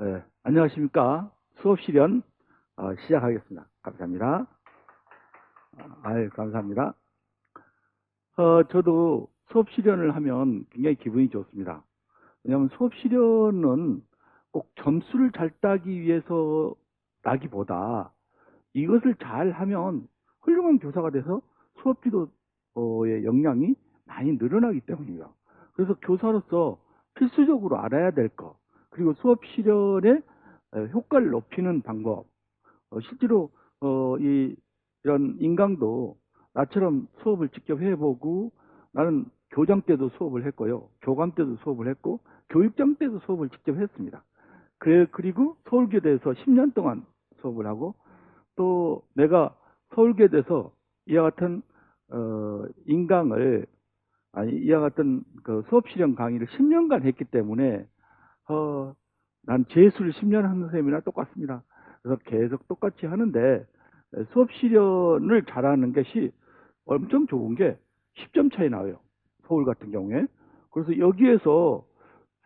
네, 안녕하십니까. 수업 실현 시작하겠습니다. 감사합니다. 감사합니다. 저도 수업 실현을 하면 굉장히 기분이 좋습니다. 왜냐하면 수업 실현은 꼭 점수를 잘 따기 위해서 나기보다 이것을 잘 하면 훌륭한 교사가 돼서 수업 지도의 역량이 많이 늘어나기 때문입니다. 그래서 교사로서 필수적으로 알아야 될 것, 그리고 수업 실현의 효과를 높이는 방법, 실제로 이런 인강도 나처럼 수업을 직접 해보고, 나는 교장 때도 수업을 했고요, 교감 때도 수업을 했고, 교육장 때도 수업을 직접 했습니다. 그리고 서울교대에서 10년 동안 수업을 하고, 또 내가 서울교대에서 이와 같은 인강을, 이와 같은 그 수업 실현 강의를 10년간 했기 때문에 난 재수를 10년 하는 선생님이나 똑같습니다. 그래서 계속 똑같이 하는데, 수업 실현을 잘하는 것이 엄청 좋은 게 10점 차이 나요. 서울 같은 경우에. 그래서 여기에서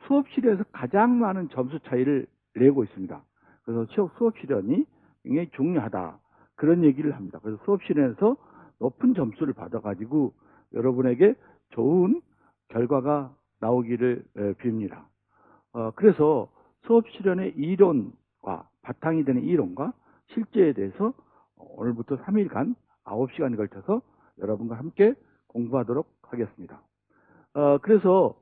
수업 실현에서 가장 많은 점수 차이를 내고 있습니다. 그래서 수업 실현이 굉장히 중요하다, 그런 얘기를 합니다. 그래서 수업 실현에서 높은 점수를 받아가지고 여러분에게 좋은 결과가 나오기를 빕니다. 그래서 수업 실현의 이론과 바탕이 되는 이론과 실제에 대해서 오늘부터 3일간 9시간에 걸쳐서 여러분과 함께 공부하도록 하겠습니다. 그래서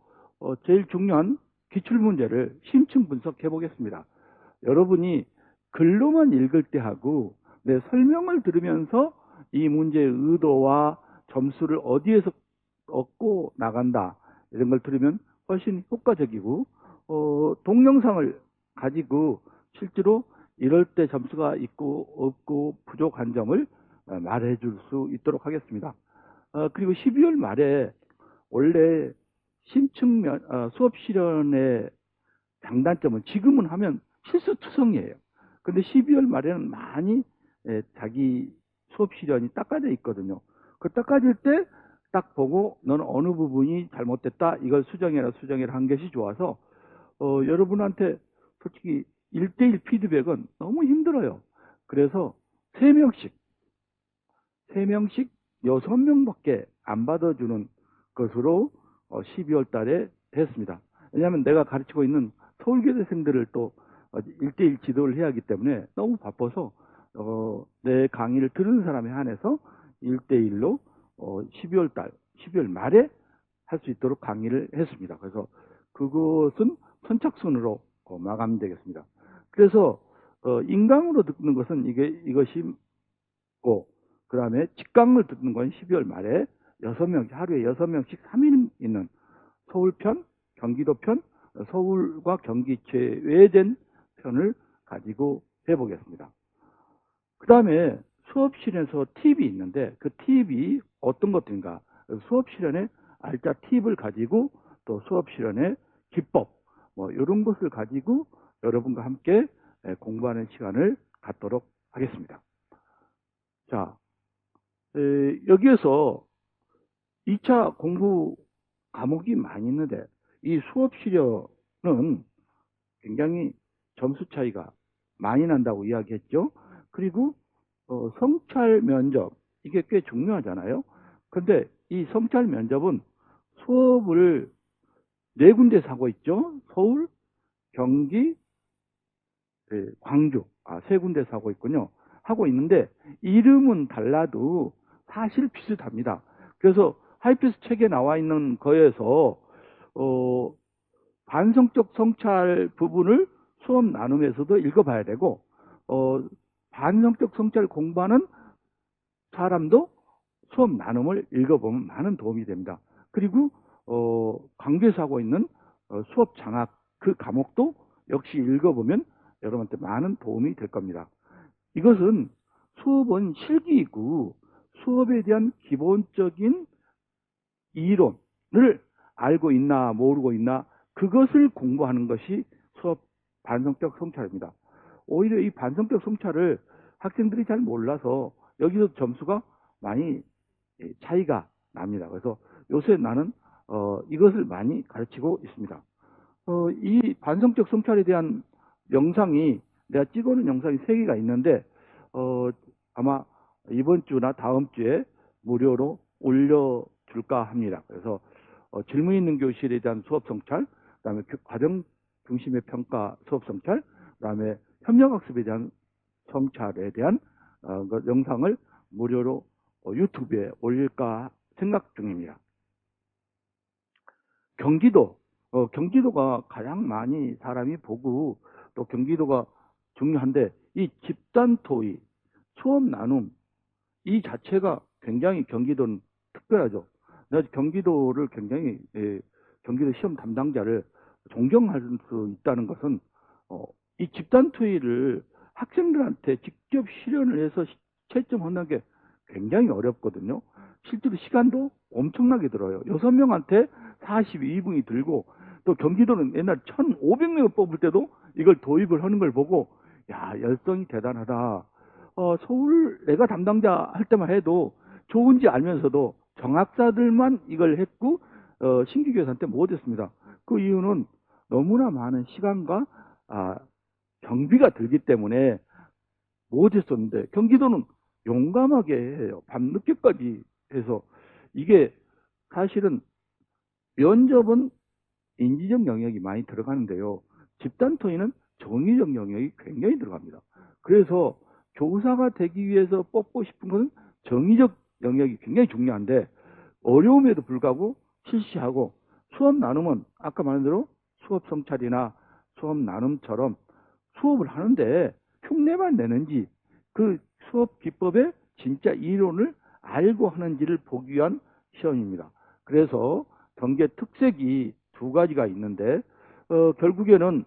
제일 중요한 기출문제를 심층 분석해 보겠습니다. 여러분이 글로만 읽을 때 하고 내 설명을 들으면서 이 문제의 의도와 점수를 어디에서 얻고 나간다, 이런 걸 들으면 훨씬 효과적이고, 동영상을 가지고 실제로 이럴 때 점수가 있고 없고 부족한 점을 말해 줄 수 있도록 하겠습니다. 그리고 12월 말에 원래 수업 실현의 장단점은 지금은 하면 실수투성이에요. 근데 12월 말에는 많이 자기 수업 실현이 닦아져 있거든요. 그 닦아질 때 딱 보고 너는 어느 부분이 잘못됐다, 이걸 수정해라 한 것이 좋아서, 여러분한테 솔직히 1대1 피드백은 너무 힘들어요. 그래서 3명씩 6명밖에 안 받아주는 것으로 12월 달에 됐습니다. 왜냐하면 내가 가르치고 있는 서울교대생들을 또 1대1 지도를 해야 하기 때문에 너무 바빠서 내 강의를 들은 사람에 한해서 1대1로 12월 말에 할 수 있도록 강의를 했습니다. 그래서 그것은 선착순으로 마감되겠습니다. 그래서 인강으로 듣는 것은 이것이고, 그 다음에 직강을 듣는 건 12월 말에 6명, 하루에 6명씩 3인 있는 서울편, 경기도편, 서울과 경기 제외된 편을 가지고 해보겠습니다. 그 다음에 수업 실현에서 팁이 있는데, 그 팁이 어떤 것들인가, 수업 실현의 알짜 팁을 가지고 또 수업 실현의 기법, 이런 것을 가지고 여러분과 함께 공부하는 시간을 갖도록 하겠습니다. 자, 여기에서 2차 공부 과목이 많이 있는데, 이 수업 실현은 굉장히 점수 차이가 많이 난다고 이야기했죠. 그리고 성찰 면접, 이게 꽤 중요하잖아요. 근데 이 성찰 면접은 수업을 4군데서 하고 있죠. 서울, 경기, 광주, 3군데서 하고 있군요. 하고 있는데 이름은 달라도 사실 비슷합니다. 그래서 하이피스 책에 나와 있는 거에서 반성적 성찰 부분을 수업 나눔에서도 읽어봐야 되고, 반성적 성찰 공부하는 사람도 수업 나눔을 읽어보면 많은 도움이 됩니다. 그리고 광주에서 하고 있는 수업 장학 그 과목도 역시 읽어보면 여러분한테 많은 도움이 될 겁니다. 이것은 수업은 실기이고 수업에 대한 기본적인 이론을 알고 있나 모르고 있나, 그것을 공부하는 것이 수업 반성적 성찰입니다. 오히려 이 반성적 성찰을 학생들이 잘 몰라서 여기서 점수가 많이 차이가 납니다. 그래서 요새 나는 이것을 많이 가르치고 있습니다. 이 반성적 성찰에 대한 영상이 내가 찍어놓은 영상이 3개가 있는데 아마 이번 주나 다음 주에 무료로 올려줄까 합니다. 그래서 질문 있는 교실에 대한 수업 성찰, 그다음에 과정 중심의 평가 수업 성찰, 그다음에 협력학습에 대한 성찰에 대한 그 영상을 무료로 유튜브에 올릴까 생각 중입니다. 경기도가 가장 많이 사람이 보고 또 경기도가 중요한데 이 집단 토의, 수업 나눔 이 자체가 굉장히 경기도는 특별하죠. 내가 경기도를 굉장히 경기도 시험 담당자를 존경할 수 있다는 것은 이 집단 토의를 학생들한테 직접 실현을 해서 채점하는 게 굉장히 어렵거든요. 실제로 시간도 엄청나게 들어요. 6명한테 42분이 들고 또 경기도는 옛날 1,500명을 뽑을 때도 이걸 도입을 하는 걸 보고 야, 열성이 대단하다. 서울 내가 담당자 할 때만 해도 좋은지 알면서도 정학사들만 이걸 했고 신규 교사한테 못했습니다. 그 이유는 너무나 많은 시간과 경비가 들기 때문에 못했었는데 경기도는 용감하게 해요. 밤늦게까지 해서 이게 사실은 면접은 인지적 영역이 많이 들어가는데요. 집단 토의는 정의적 영역이 굉장히 들어갑니다. 그래서 교사가 되기 위해서 뽑고 싶은 것은 정의적 영역이 굉장히 중요한데 어려움에도 불구하고 실시하고 수업 나눔은 아까 말한 대로 수업 성찰이나 수업 나눔처럼 수업을 하는데 흉내만 내는지 그 수업 기법의 진짜 이론을 알고 하는지를 보기 위한 시험입니다. 그래서 경계 특색이 2가지가 있는데 결국에는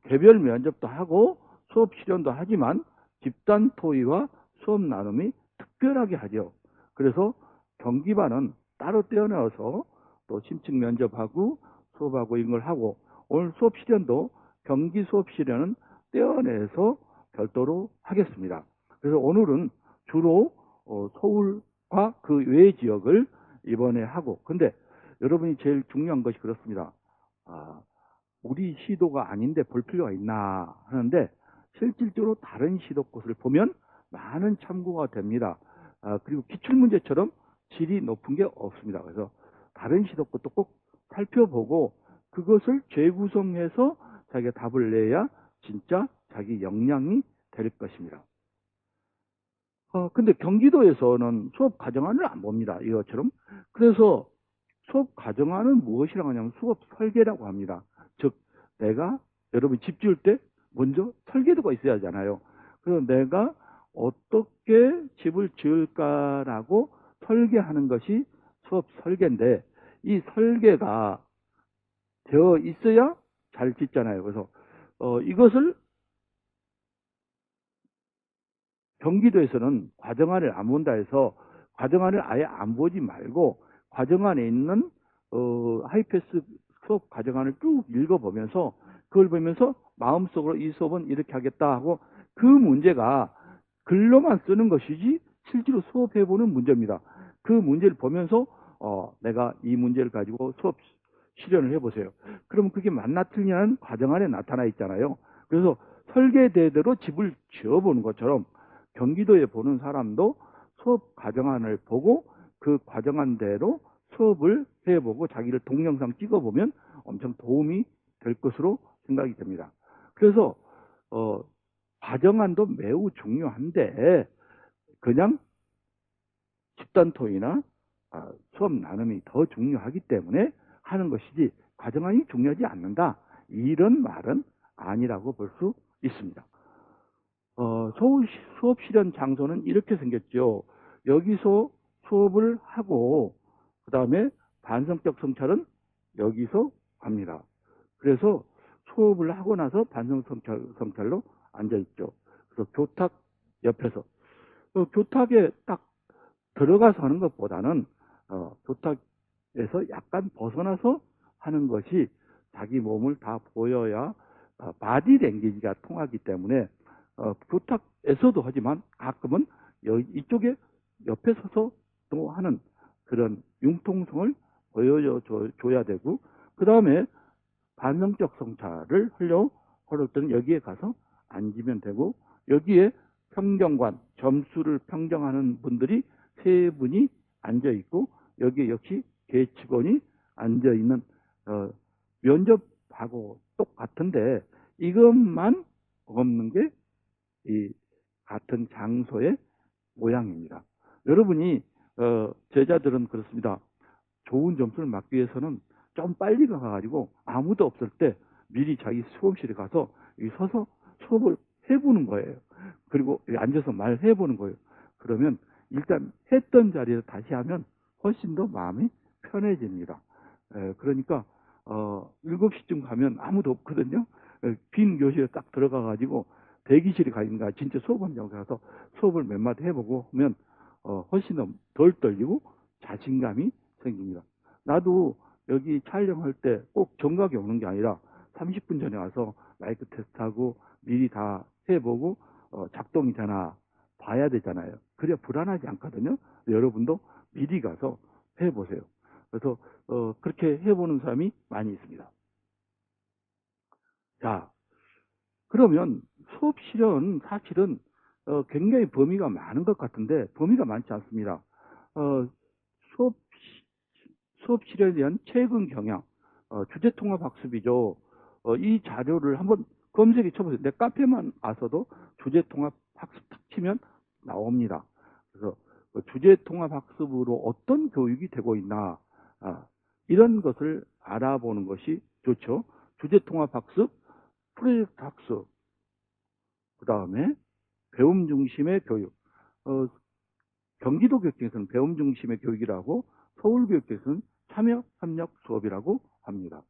개별 면접도 하고 수업 실현도 하지만 집단 토의와 수업 나눔이 특별하게 하죠. 그래서 경기반은 따로 떼어내어서 또 심층 면접하고 수업하고 이런 걸 하고 오늘 수업 실현도 경기 수업 실현은 떼어내서 별도로 하겠습니다. 그래서 오늘은 주로 서울과 그 외 지역을 이번에 하고 근데 여러분이 제일 중요한 것이 그렇습니다. 우리 시도가 아닌데 볼 필요가 있나 하는데 실질적으로 다른 시도곳을 보면 많은 참고가 됩니다. 그리고 기출문제처럼 질이 높은 게 없습니다. 그래서 다른 시도곳도 꼭 살펴보고 그것을 재구성해서 자기가 답을 내야 진짜 자기 역량이 될 것입니다. 근데 경기도에서는 수업 과정안을 안 봅니다. 이것처럼. 그래서 수업 과정안은 무엇이라고 하냐면 수업 설계라고 합니다. 즉 내가 여러분 집 지을 때 먼저 설계도가 있어야 하잖아요. 그래서 내가 어떻게 집을 지을까라고 설계하는 것이 수업 설계인데 이 설계가 되어 있어야 잘 짓잖아요. 그래서 이것을 경기도에서는 과정안을 안 본다 해서 과정안을 아예 안 보지 말고 과정안에 있는 하이패스 수업 과정안을 쭉 읽어보면서 그걸 보면서 마음속으로 이 수업은 이렇게 하겠다 하고 그 문제가 글로만 쓰는 것이지 실제로 수업해보는 문제입니다. 그 문제를 보면서 내가 이 문제를 가지고 수업 실현을 해보세요. 그러면 그게 맞나 틀리냐는 과정안에 나타나 있잖아요. 그래서 설계대대로 집을 지어보는 것처럼 경기도에 보는 사람도 수업 과정안을 보고 그 과정안대로 수업을 해보고 자기를 동영상 찍어보면 엄청 도움이 될 것으로 생각이 됩니다. 그래서 과정안도 매우 중요한데 그냥 집단 토의나 수업 나눔이 더 중요하기 때문에 하는 것이지 과정안이 중요하지 않는다. 이런 말은 아니라고 볼 수 있습니다. 서울 수업 실현 장소는 이렇게 생겼죠. 여기서 수업을 하고 그 다음에 반성적 성찰은 여기서 합니다. 그래서 수업을 하고 나서 반성성찰로 앉아있죠. 그래서 교탁 옆에서 교탁에 딱 들어가서 하는 것보다는 교탁에서 약간 벗어나서 하는 것이 자기 몸을 다 보여야 바디 랭귀지가 통하기 때문에 교탁에서도 하지만 가끔은 이쪽에 옆에 서서 또 하는 그런 융통성을 보여줘야 되고 그 다음에 반성적 성찰을 하려고 그럴 때는 여기에 가서 앉으면 되고, 여기에 평정관, 점수를 평정하는 분들이 세 분이 앉아 있고, 여기에 역시 계측원이 앉아 있는, 면접하고 똑같은데, 이것만 없는 게 이 같은 장소의 모양입니다. 여러분이, 제자들은 그렇습니다. 좋은 점수를 받기 위해서는 좀 빨리 가가지고 아무도 없을 때 미리 자기 수업실에 가서 서서 수업을 해보는 거예요. 그리고 앉아서 말해보는 거예요. 그러면 일단 했던 자리에서 다시 하면 훨씬 더 마음이 편해집니다. 그러니까 7시쯤 가면 아무도 없거든요. 빈 교실에 딱 들어가가지고 대기실에 가니까 진짜 수업원장 가서 수업을 몇 마디 해보고 하면 훨씬 더 덜 떨리고 자신감이 생깁니다. 나도 여기 촬영할 때 꼭 정각에 오는 게 아니라 30분 전에 와서 마이크 테스트하고 미리 다 해보고 작동이 되나 봐야 되잖아요. 그래야 불안하지 않거든요. 여러분도 미리 가서 해보세요. 그래서 그렇게 해보는 사람이 많이 있습니다. 자, 그러면 수업 실현 사실은 굉장히 범위가 많은 것 같은데 범위가 많지 않습니다. 수업 실현에 대한 최근 경향, 주제통합학습이죠. 이 자료를 한번 검색해 쳐보세요. 내 카페만 와서도 주제통합학습 탁 치면 나옵니다. 그래서 주제통합학습으로 어떤 교육이 되고 있나, 이런 것을 알아보는 것이 좋죠. 주제통합학습, 프로젝트 학습, 그 다음에 배움 중심의 교육. 경기도교육청에서는 배움 중심의 교육이라고, 서울교육청에서는 참여협력 수업이라고 합니다.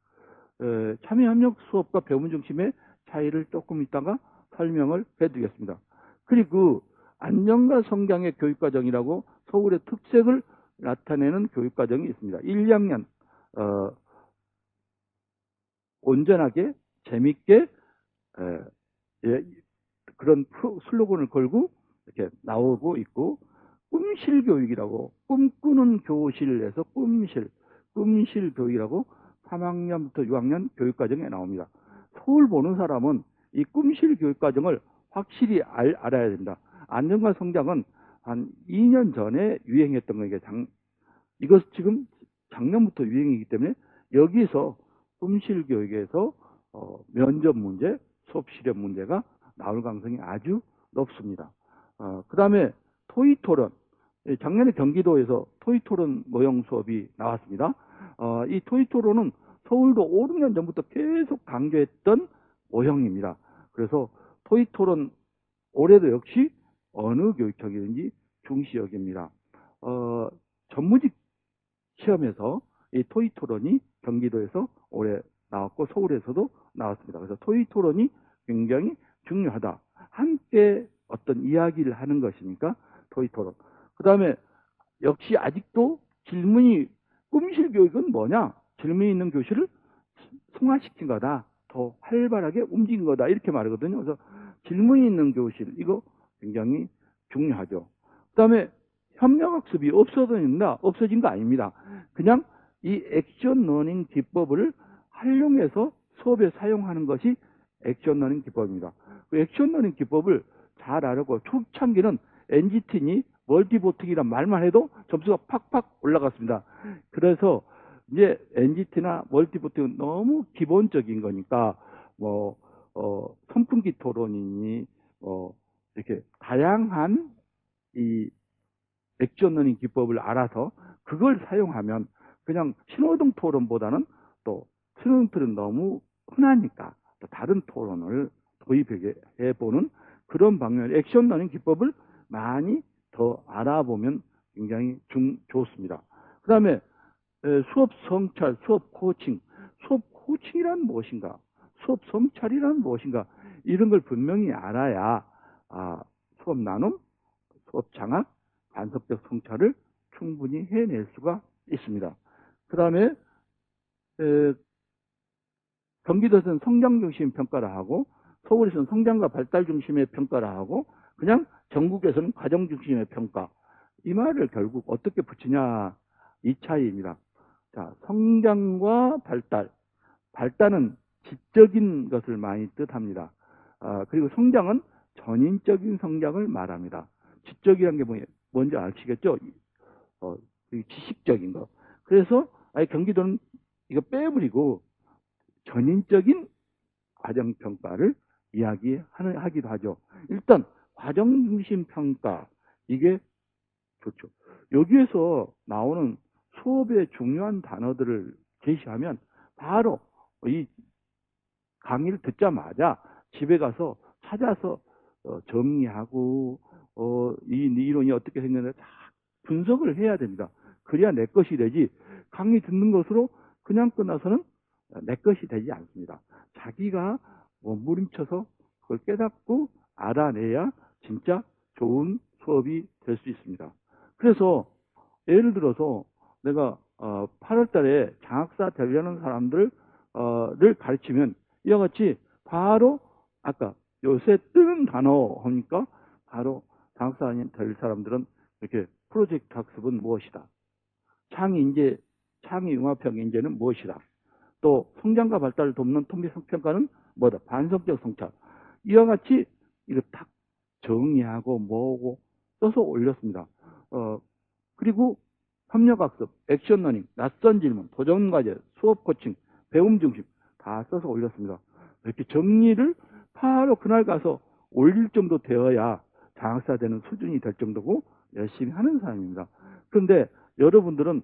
참여협력 수업과 배움 중심의 차이를 조금 이따가 설명을 해드리겠습니다. 그리고 안정과 성장의 교육과정이라고 서울의 특색을 나타내는 교육과정이 있습니다. 1, 2학년 온전하게 재밌게 그런 슬로건을 걸고 이렇게 나오고 있고, 꿈실 교육이라고, 꿈꾸는 교실에서 꿈실 교육이라고 3학년부터 6학년 교육과정에 나옵니다. 서울 보는 사람은 이 꿈실 교육과정을 확실히 알아야 된다. 안정과 성장은 한 2년 전에 유행했던 거예요. 이것 지금 작년부터 유행이기 때문에 여기서 꿈실 교육에서 면접 문제, 수업 실현 문제가 나올 가능성이 아주 높습니다. 그 다음에 토익 토론. 작년에 경기도에서 토익 토론 모형 수업이 나왔습니다. 이 토익 토론은 서울도 5, 6년 전부터 계속 강조했던 모형입니다. 그래서 토익 토론 올해도 역시 어느 교육청이든지 중시 여깁니다. 전무직 시험에서 이 토익 토론이 경기도에서 올해 나왔고 서울에서도 나왔습니다. 그래서 토익 토론이 굉장히 중요하다. 함께 어떤 이야기를 하는 것이니까 토익 토론. 그 다음에 역시 아직도 질문이, 꿈실 교육은 뭐냐? 질문이 있는 교실을 승화시킨 거다. 더 활발하게 움직인 거다. 이렇게 말하거든요. 그래서 질문이 있는 교실, 이거 굉장히 중요하죠. 그 다음에 협력학습이 없어진 거 아닙니다. 그냥 이 액션 러닝 기법을 활용해서 수업에 사용하는 것이 액션 러닝 기법입니다. 그 액션 러닝 기법을 잘 알고, 초창기는 NGT니 멀티보팅이란 말만 해도 점수가 팍팍 올라갔습니다. 그래서 이제 NGT나 멀티보팅은 너무 기본적인 거니까 선풍기 토론이니 이렇게 다양한 이 액션 러닝 기법을 알아서 그걸 사용하면 그냥 신호등 토론보다는, 또 신호등 토론 너무 흔하니까 또 다른 토론을 도입해 보는 그런 방면의 액션 러닝 기법을 많이 더 알아보면 굉장히 좋습니다. 그 다음에 수업 성찰, 수업 코칭. 수업 코칭이란 무엇인가? 수업 성찰이란 무엇인가? 이런 걸 분명히 알아야 수업 나눔, 수업 장악, 반석적 성찰을 충분히 해낼 수가 있습니다. 그 다음에 경기도에서는 성장 중심 평가를 하고, 서울에서는 성장과 발달 중심의 평가를 하고, 그냥 전국에서는 과정 중심의 평가. 이 말을 결국 어떻게 붙이냐, 이 차이입니다. 자, 성장과 발달. 발달은 지적인 것을 많이 뜻합니다. 그리고 성장은 전인적인 성장을 말합니다. 지적이란 게 뭔지 아시겠죠? 지식적인 거. 그래서 경기도는 이거 빼버리고 전인적인 과정평가를 이야기하기도 하죠. 일단 과정중심 평가, 이게 좋죠. 여기에서 나오는 수업의 중요한 단어들을 제시하면 바로 이 강의를 듣자마자 집에 가서 찾아서 정리하고 이 이론이 어떻게 생겼는지 다 분석을 해야 됩니다. 그래야 내 것이 되지, 강의 듣는 것으로 그냥 끝나서는 내 것이 되지 않습니다. 자기가 몸부림쳐서 그걸 깨닫고 알아내야 진짜 좋은 수업이 될 수 있습니다. 그래서 예를 들어서 내가 8월 달에 장학사 되려는 사람들을 가르치면 이와 같이 바로 아까 요새 뜨는 단어 하니까 바로 장학사 될 사람들은 이렇게 프로젝트 학습은 무엇이다, 창의인재, 창의융합형 인재는 무엇이다, 또 성장과 발달을 돕는 통비평가는 뭐다, 반성적 성찰, 이와 같이 이거 딱 정리하고 모으고 써서 올렸습니다. 그리고 협력학습, 액션러닝, 낯선 질문, 도전과제, 수업 코칭, 배움 중심 다 써서 올렸습니다. 이렇게 정리를 바로 그날 가서 올릴 정도 되어야 장학사 되는 수준이 될 정도고 열심히 하는 사람입니다. 그런데 여러분들은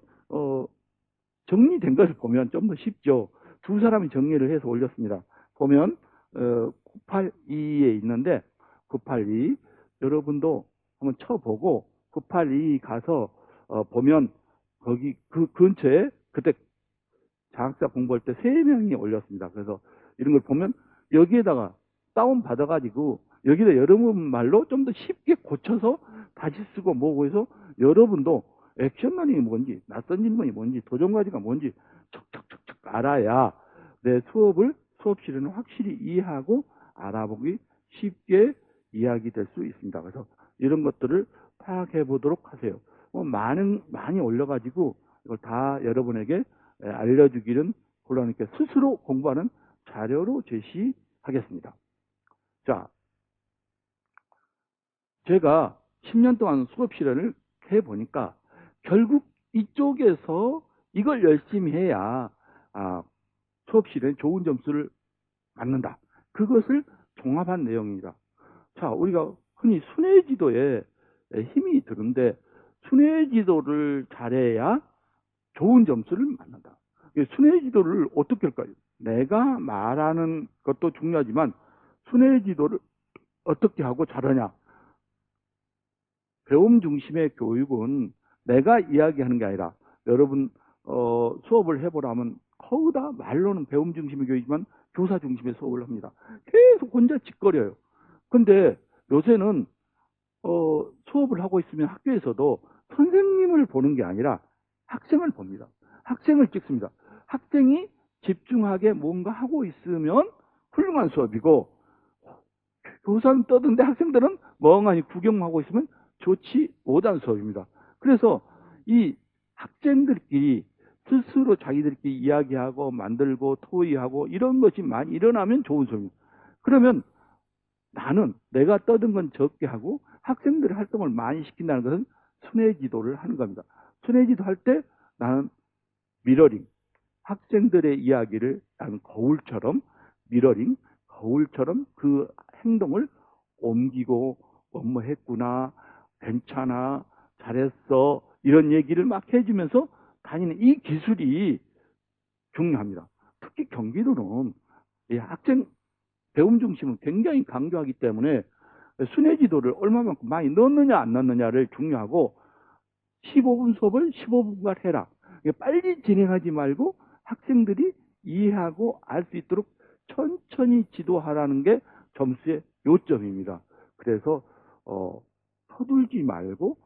정리된 것을 보면 좀 더 쉽죠. 두 사람이 정리를 해서 올렸습니다. 보면 982에 있는데 982 여러분도 한번 쳐보고 982 가서 보면 거기 그 근처에 그때 장학사 공부할 때 3명이 올렸습니다. 그래서 이런 걸 보면 여기에다가 다운 받아가지고 여기다 여러분 말로 좀 더 쉽게 고쳐서 다시 쓰고 뭐고 해서 여러분도 액션러닝이 뭔지, 낯선 질문이 뭔지, 도전과제가 뭔지 척척척척 알아야 내 수업실에는 확실히 이해하고 알아보기 쉽게 이야기될 수 있습니다. 그래서 이런 것들을 파악해 보도록 하세요. 많이 올려가지고 이걸 다 여러분에게 알려주기는 곤란하니까 스스로 공부하는 자료로 제시하겠습니다. 자, 제가 10년 동안 수업 실현을 해보니까 결국 이쪽에서 이걸 열심히 해야 수업 실현에 좋은 점수를 받는다. 그것을 종합한 내용입니다. 자, 우리가 흔히 순회지도에 힘이 드는데 순회지도를 잘해야 좋은 점수를 받는다. 순회지도를 어떻게 할까요? 내가 말하는 것도 중요하지만 순회지도를 어떻게 하고 잘하냐? 배움 중심의 교육은 내가 이야기하는 게 아니라 여러분 수업을 해보라면 거의 다 말로는 배움 중심의 교육이지만 교사 중심의 수업을 합니다. 계속 혼자 짓거려요. 근데 요새는 수업을 하고 있으면 학교에서도 선생님을 보는 게 아니라 학생을 봅니다. 학생을 찍습니다. 학생이 집중하게 뭔가 하고 있으면 훌륭한 수업이고 교사는 떠드는데 학생들은 멍하니 구경하고 있으면 좋지 못한 수업입니다. 그래서 이 학생들끼리 스스로 자기들끼리 이야기하고 만들고 토의하고 이런 것이 많이 일어나면 좋은 수업입니다. 그러면 나는 내가 떠든 건 적게 하고 학생들의 활동을 많이 시킨다는 것은 순회지도를 하는 겁니다. 순회지도 할 때 나는 미러링, 학생들의 이야기를 나는 거울처럼 미러링, 거울처럼 그 행동을 옮기고 뭐 했구나, 괜찮아, 잘했어 이런 얘기를 막 해주면서 다니는 이 기술이 중요합니다. 특히 경기도는 이 학생 배움 중심은 굉장히 강조하기 때문에 순회지도를 얼마만큼 많이 넣느냐 안 넣느냐를 중요하고 15분 수업을 15분간 해라. 빨리 진행하지 말고 학생들이 이해하고 알 수 있도록 천천히 지도하라는 게 점수의 요점입니다. 그래서 서둘지 말고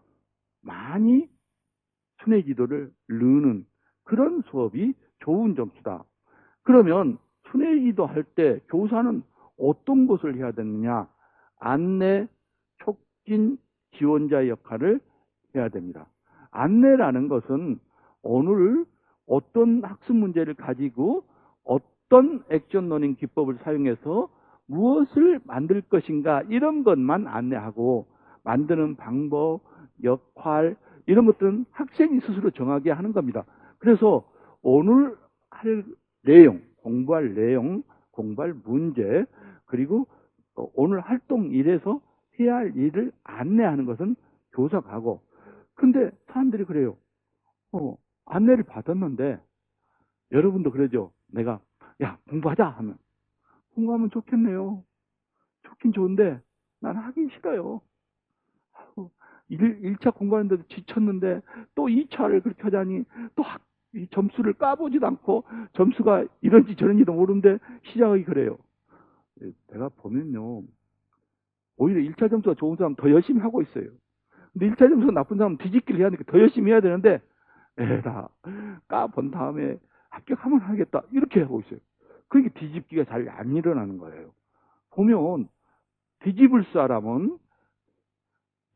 많이 순회지도를 넣는 그런 수업이 좋은 점수다. 그러면 순회지도 할 때 교사는 어떤 것을 해야 되느냐? 안내, 촉진, 지원자의 역할을 해야 됩니다. 안내라는 것은 오늘 어떤 학습 문제를 가지고 어떤 액션 러닝 기법을 사용해서 무엇을 만들 것인가 이런 것만 안내하고 만드는 방법, 역할 이런 것들은 학생이 스스로 정하게 하는 겁니다. 그래서 오늘 할 내용, 공부할 내용, 공부할 문제 그리고 오늘 활동 일에서 해야 할 일을 안내하는 것은 교사가 하고 근데 사람들이 그래요. 안내를 받았는데 여러분도 그러죠. 내가 야 공부하자 하면 공부하면 좋겠네요. 좋긴 좋은데 난 하기 싫어요. 1차 공부하는데도 지쳤는데 또 2차를 그렇게 하자니 또 이 점수를 까보지도 않고 점수가 이런지 저런지도 모르는데 시작하기 그래요. 내가 보면요. 오히려 1차 점수가 좋은 사람 더 열심히 하고 있어요. 근데 1차 점수가 나쁜 사람은 뒤집기를 해야 되니까 더 열심히 해야 되는데 에라 까본 다음에 합격하면 하겠다 이렇게 하고 있어요. 그러니까 뒤집기가 잘 안 일어나는 거예요. 보면 뒤집을 사람은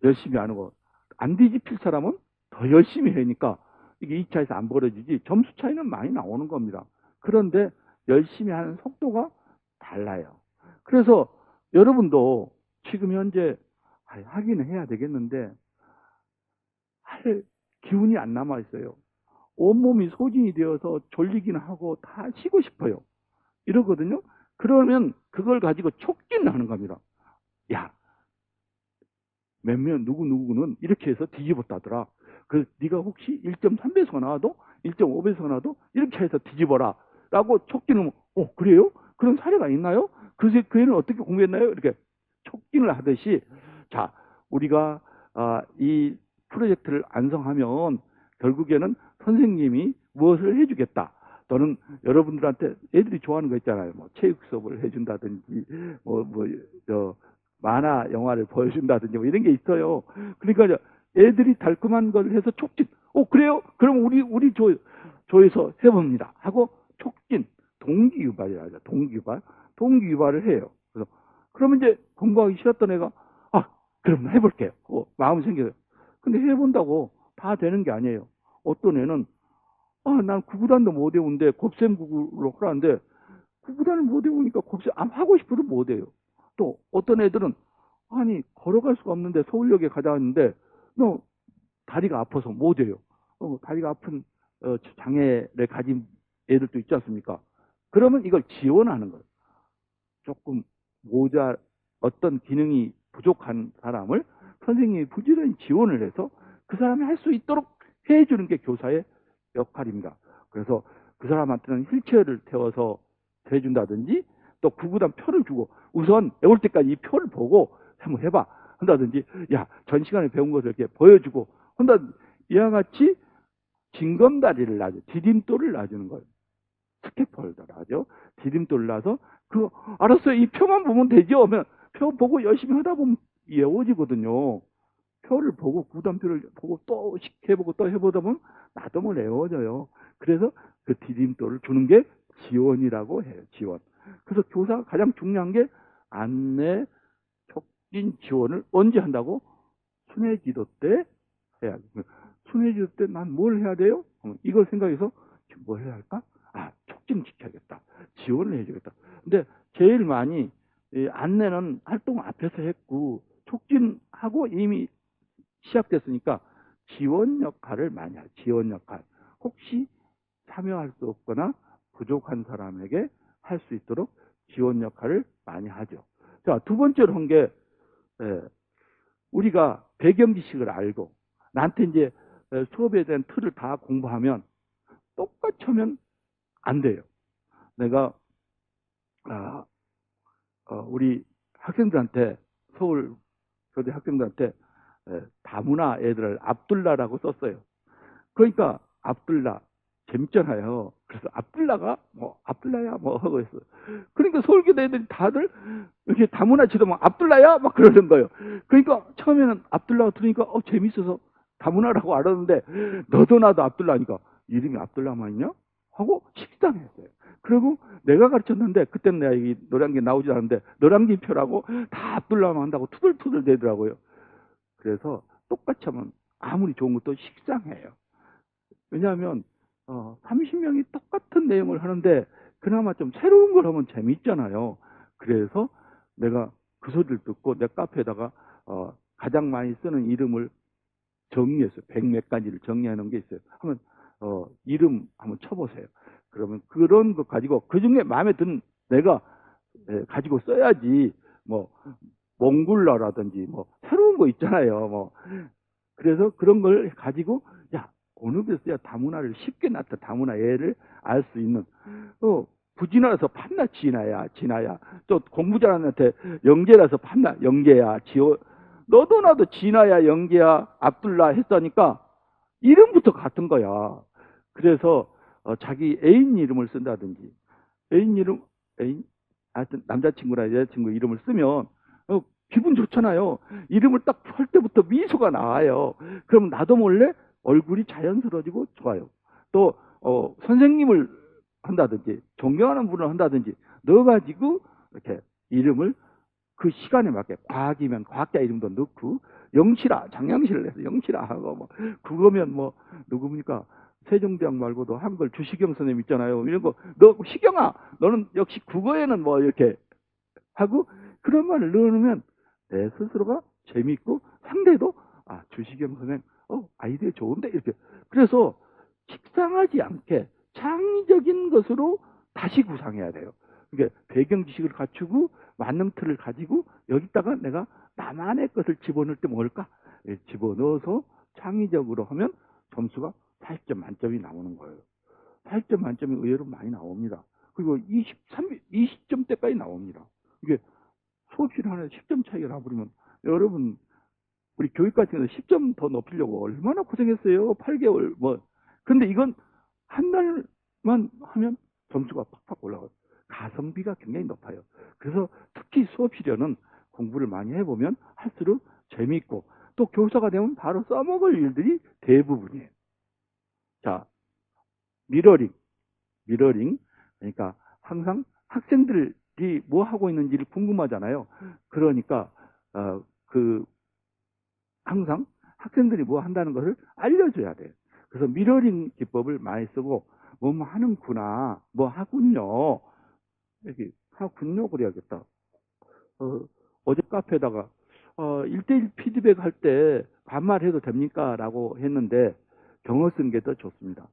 열심히 안 하고 안 뒤집힐 사람은 더 열심히 하니까 이게 2차에서 안 벌어지지 점수 차이는 많이 나오는 겁니다. 그런데 열심히 하는 속도가 달라요. 그래서 여러분도 지금 현재 하기는 해야 되겠는데 할 기운이 안 남아 있어요. 온몸이 소진이 되어서 졸리기는 하고 다 쉬고 싶어요. 이러거든요. 그러면 그걸 가지고 촉진을 하는 겁니다. 야, 몇몇 누구누구는 이렇게 해서 뒤집었다더라. 그래서 네가 혹시 1.3배수가 나와도 1.5배수가 나와도 이렇게 해서 뒤집어라 라고 촉진을 그래요? 그런 사례가 있나요? 그래서 그 애는 어떻게 공부했나요? 이렇게 촉진을 하듯이 자 우리가 이 프로젝트를 완성하면 결국에는 선생님이 무엇을 해주겠다. 또는 여러분들한테 애들이 좋아하는 거 있잖아요. 뭐 체육 수업을 해준다든지 만화 영화를 보여준다든지 뭐 이런 게 있어요. 그러니까 애들이 달콤한 걸 해서 촉진. 그래요? 그럼 우리 조에서 해봅니다. 하고 촉진, 동기유발이라 하죠. 동기유발을 해요. 그래서 그러면 이제 공부하기 싫었던 애가 그럼 해볼게요. 마음이 생겨요. 근데 해본다고 다 되는 게 아니에요. 어떤 애는 난 구구단도 못 외우는데 곱셈구구로 하라는데 구구단을 못 외우니까 곱셈 하고 싶어도 못 해요. 또 어떤 애들은 아니 걸어갈 수가 없는데 서울역에 가자 했는데 너 다리가 아파서 못 해요. 다리가 아픈 장애를 가진 애들도 있지 않습니까? 그러면 이걸 지원하는 거예요. 조금 어떤 기능이 부족한 사람을 선생님이 부지런히 지원을 해서 그 사람이 할 수 있도록 해주는 게 교사의 역할입니다. 그래서 그 사람한테는 휠체어를 태워서 해준다든지 또 구구단 표를 주고 우선 외울 때까지 이 표를 보고 한번 해봐 한다든지 야 전 시간에 배운 것을 이렇게 보여주고 한다 이와 같이 징검다리를 놔줘 디딤돌을 놔주는 거예요. 스캐폴더를 하죠. 디딤돌을 놔서 알았어요. 이 표만 보면 되죠. 하면 표 보고 열심히 하다 보면 외워지거든요. 표를 보고 구단표를 보고 또 해보고 또 해보다 보면 나도 뭐 외워져요. 그래서 그 디딤돌을 주는 게 지원이라고 해요. 지원. 그래서 교사가 가장 중요한 게 안내, 촉진, 지원을 언제 한다고? 순회지도 때 해야 돼요. 순회지도 때 난 뭘 해야 돼요? 이걸 생각해서 뭘 해야 할까? 촉진시켜야겠다. 지원을 해야겠다. 근데 제일 많이 안내는 활동 앞에서 했고 촉진하고 이미 시작됐으니까 지원 역할을 많이 해요. 지원 역할. 혹시 참여할 수 없거나 부족한 사람에게 할 수 있도록 지원 역할을 많이 하죠. 자, 두 번째로 한 게 우리가 배경 지식을 알고 나한테 이제 수업에 대한 틀을 다 공부하면 똑같이 하면 안 돼요. 내가 우리 학생들한테 서울 교대 학생들한테 다문화 애들을 압둘라라고 썼어요. 그러니까 압둘라 재밌잖아요. 그래서 압둘라가 압둘라야 하고 있어. 그러니까 서울교대 애들이 다들 이렇게 다문화 치더면 압둘라야 막 그러는 거예요. 그러니까 처음에는 압둘라가 들으니까 재밌어서 다문화라고 알았는데 너도 나도 압둘라니까 이름이 압둘라만 있냐? 하고 식상했어요. 그리고 내가 가르쳤는데 그때는 내가 이 노량진 나오지 않았는데 노량진 표라고 다 압둘라만 한다고 투덜투덜 대더라고요. 그래서 똑같이 하면 아무리 좋은 것도 식상해요. 왜냐하면 30명이 똑같은 내용을 하는데 그나마 좀 새로운 걸 하면 재밌잖아요. 그래서 내가 그 소리를 듣고 내 카페에다가 가장 많이 쓰는 이름을 정리했어요. 100몇 가지를 정리해 놓은 게 있어요. 한번 이름 한번 쳐보세요. 그러면 그런 거 가지고 그 중에 마음에 든 내가 가지고 써야지. 뭐 몽골라라든지 뭐 새로운 거 있잖아요. 뭐 그래서 그런 걸 가지고 야 어느 게 써야 다문화를 쉽게 나타 다문화 애를 알 수 있는 부진화라서 판나 진아야 또 공부 잘하는 애한테 영재라서 판나 영재야 지호 너도 나도 진아야 영재야 압둘라 했다니까 이름부터 같은 거야. 그래서 자기 애인 이름을 쓴다든지 애인 하여튼 남자친구나 여자친구 이름을 쓰면 기분 좋잖아요. 이름을 딱 할 때부터 미소가 나와요. 그럼 나도 몰래 얼굴이 자연스러워지고 좋아요. 또 선생님을 한다든지 존경하는 분을 한다든지 넣어가지고 이렇게 이름을 그 시간에 맞게 과학이면 과학자 이름도 넣고 영실아 장영실을 해서 영실아 하고 뭐 그거면 뭐 누굽니까 세종대왕 말고도 한글 주시경 선생님 있잖아요. 이런 거 너 시경아 너는 역시 국어에는 뭐 이렇게 하고 그런 말을 넣으면 내 스스로가 재미있고 상대도 주시경 선생 아이디어 좋은데 이렇게 그래서 식상하지 않게 창의적인 것으로 다시 구상해야 돼요. 그러니까 배경 지식을 갖추고 만능 틀을 가지고 여기다가 내가 나만의 것을 집어넣을 때 뭘까? 집어넣어서 창의적으로 하면 점수가 40점 만점이 나오는 거예요. 40점 만점이 의외로 많이 나옵니다. 그리고 20점대까지 나옵니다. 이게 수업실 하나에 10점 차이가 나버리면 여러분 우리 교육 같은 경우는 10점 더 높이려고 얼마나 고생했어요. 8개월 뭐 근데 이건 한 달만 하면 점수가 팍팍 올라가요. 가성비가 굉장히 높아요. 그래서 특히 수업실에는 공부를 많이 해보면 할수록 재미있고 또 교사가 되면 바로 써먹을 일들이 대부분이에요. 자, 미러링. 그러니까 항상 학생들이 뭐 하고 있는지를 궁금하잖아요. 그러니까 항상 학생들이 뭐 한다는 것을 알려줘야 돼요. 그래서 미러링 기법을 많이 쓰고 뭐 하는구나, 뭐 하군요. 이렇게 하군요 그래야겠다. 어제 카페에다가 1대1 피드백 할 때 반말해도 됩니까? 라고 했는데 경어 쓴 게 더 좋습니다.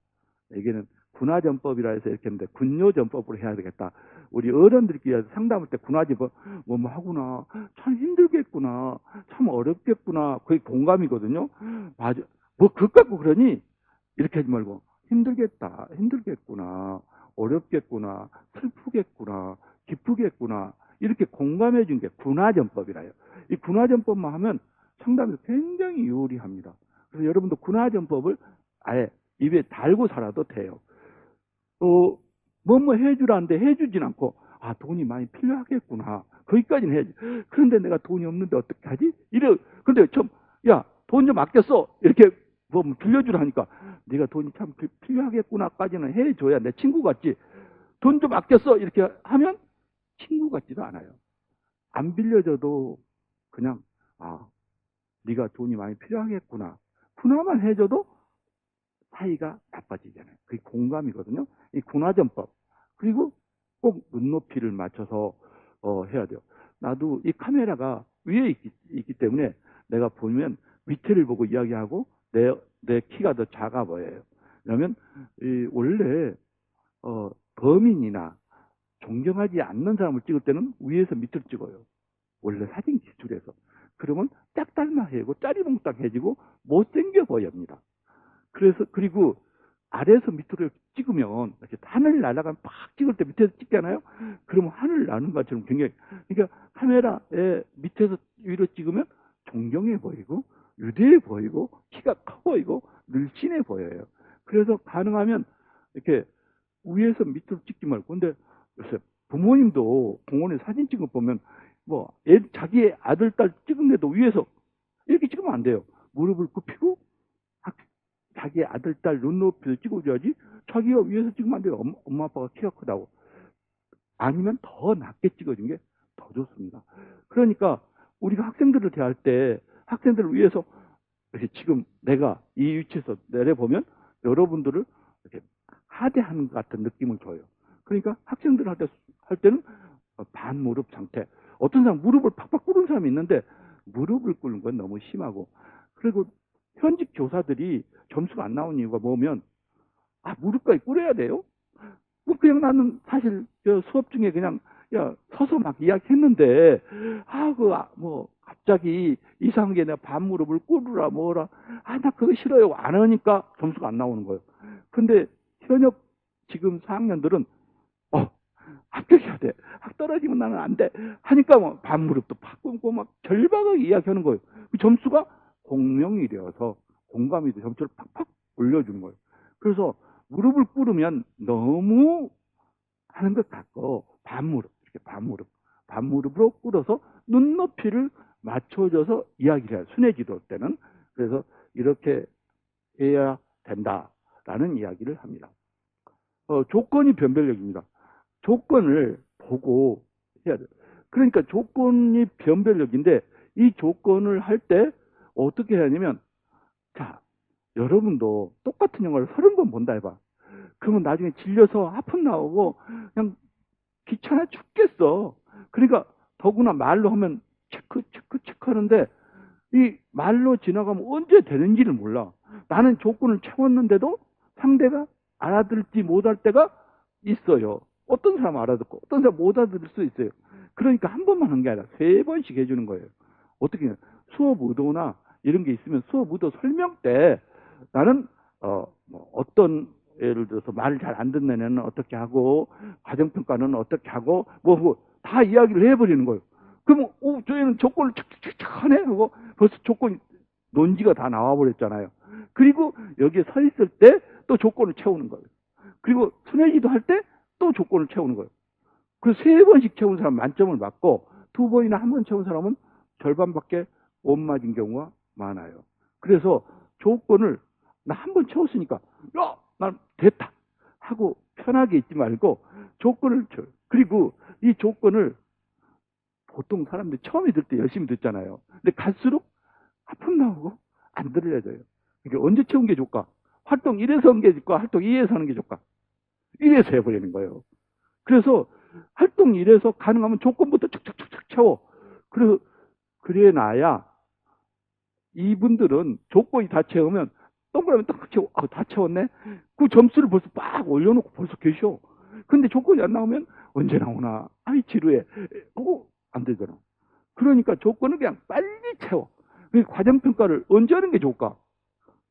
여기는 군화전법이라 해서 이렇게 했는데 군요전법으로 해야 되겠다. 우리 어른들끼리 상담할 때 군화전법 뭐 하구나 참 힘들겠구나 참 어렵겠구나 그게 공감이거든요. 맞아. 뭐 그것 갖고 그러니 이렇게 하지 말고 힘들겠구나 어렵겠구나 슬프겠구나 기쁘겠구나 이렇게 공감해 준 게 군화전법이라요. 이 군화전법만 하면 상담에서 굉장히 유리합니다. 그래서 여러분도 군화전법을 아예 입에 달고 살아도 돼요. 뭐 해주라는데 해주진 않고 돈이 많이 필요하겠구나 거기까지는 해야지. 그런데 내가 돈이 없는데 어떻게 하지? 근데 돈 좀 아꼈어 이렇게 뭐 빌려주라 하니까 네가 돈이 참 필요하겠구나까지는 해줘야 내 친구 같지. 돈 좀 아꼈어 이렇게 하면 친구 같지도 않아요. 안 빌려줘도 그냥 네가 돈이 많이 필요하겠구나 군화만 해줘도 사이가 나빠지잖아요. 그게 공감이거든요. 이 군화전법. 그리고 꼭 눈높이를 맞춰서 해야 돼요. 나도 이 카메라가 위에 있기 때문에 내가 보면 밑에를 보고 이야기하고 내 키가 더 작아 보여요. 왜냐하면 원래 범인이나 존경하지 않는 사람을 찍을 때는 위에서 밑을 찍어요. 원래 사진 기술에서. 그러면 딱 닮아해고 짜리몽땅해지고 못생겨 보입니다. 그리고 아래에서 밑으로 찍으면 하늘 날아가면 팍 찍을 때 밑에서 찍잖아요. 그러면 하늘 나는 것처럼 굉장히 그러니까 카메라에 밑에서 위로 찍으면 존경해 보이고 유대해 보이고 키가 커 보이고 늘씬해 보여요. 그래서 가능하면 이렇게 위에서 밑으로 찍지 말고 근데 요새 부모님도 공원에 사진 찍은 거 보면 뭐 자기 아들 딸 찍은데도 위에서 이렇게 찍으면 안 돼요. 무릎을 굽히고 자기 아들, 딸 눈높이를 찍어줘야지 자기가 위에서 찍으면 안 돼요. 엄마 아빠가 키가 크다고. 아니면 더 낮게 찍어준 게 더 좋습니다. 그러니까 우리가 학생들을 대할 때 학생들을 위해서 이렇게 지금 내가 이 위치에서 내려보면 여러분들을 이렇게 하대하는 것 같은 느낌을 줘요. 그러니까 학생들 할 때는 반무릎 상태. 어떤 사람 무릎을 팍팍 꿇은 사람이 있는데 무릎을 꿇는 건 너무 심하고, 그리고 현직 교사들이 점수가 안 나온 이유가 뭐면, 무릎까지 꿇어야 돼요? 뭐 그냥 나는 사실 수업 중에 그냥 서서 막 이야기했는데, 뭐 갑자기 이상하게 내가 반무릎을 꿇으라 뭐라, 나 그거 싫어요 안 하니까 점수가 안 나오는 거예요. 근데 현역 지금 4학년들은 합격해야 돼, 떨어지면 나는 안 돼 하니까 뭐 반무릎도 팍 꿇고 막 절박하게 이야기하는 거예요. 그 점수가 공명이 되어서 공감이 돼 점수를 팍팍 올려주는 거예요. 그래서 무릎을 꿇으면 너무 하는 것 같고, 반무릎, 이렇게 반무릎으로 꿇어서 눈높이를 맞춰줘서 이야기를 해요, 순회지도 때는. 그래서 이렇게 해야 된다라는 이야기를 합니다. 조건이 변별력입니다. 조건을 보고 해야 돼요. 그러니까 조건이 변별력인데, 이 조건을 할 때 어떻게 해야 하냐면, 자, 여러분도 똑같은 영화를 30번 본다 해봐. 그러면 나중에 질려서 하품 나오고 그냥 귀찮아 죽겠어. 그러니까 더구나 말로 하면 체크 하는데, 이 말로 지나가면 언제 되는지를 몰라. 나는 조건을 채웠는데도 상대가 알아들지 못할 때가 있어요. 어떤 사람은 알아듣고 어떤 사람은 못 알아들을 수 있어요. 그러니까 한 번만 한 게 아니라 3번씩 해주는 거예요. 어떻게 수업 의도나 이런 게 있으면 수업 의도 설명 때 나는 뭐 어떤, 예를 들어서 말을 잘 안 듣는 애는 어떻게 하고, 과정평가는 어떻게 하고, 뭐 다 이야기를 해버리는 거예요. 그러면 저 애는 조건을 착착착 하네 하고 벌써 조건 논지가 다 나와버렸잖아요. 그리고 여기에 서 있을 때 또 조건을 채우는 거예요. 그리고 순회지도 할 때 또 조건을 채우는 거예요. 그래서 3번씩 채운 사람 만점을 받고, 2번이나 1번 채운 사람은 절반밖에 못 맞은 경우가 많아요. 그래서 조건을 나 한 번 채웠으니까 난 됐다 하고 편하게 있지 말고 조건을 줘. 그리고 이 조건을 보통 사람들이 처음에 들 때 열심히 듣잖아요. 근데 갈수록 하품 나오고 안 들려져요. 그러니까 언제 채운 게 좋을까? 활동 1에서 하는 게 좋을까? 활동 2에서 하는 게 좋을까? 1에서 해버리는 거예요. 그래서 활동 1에서 가능하면 조건부터 척척척척 채워. 그래 놔야 이분들은 조건이 다 채우면 동그라미 딱 채워. 다 채웠네? 그 점수를 벌써 빡 올려놓고 벌써 계셔. 근데 조건이 안 나오면 언제 나오나? 지루해. 안 되잖아. 그러니까 조건을 그냥 빨리 채워. 과정평가를 언제 하는 게 좋을까?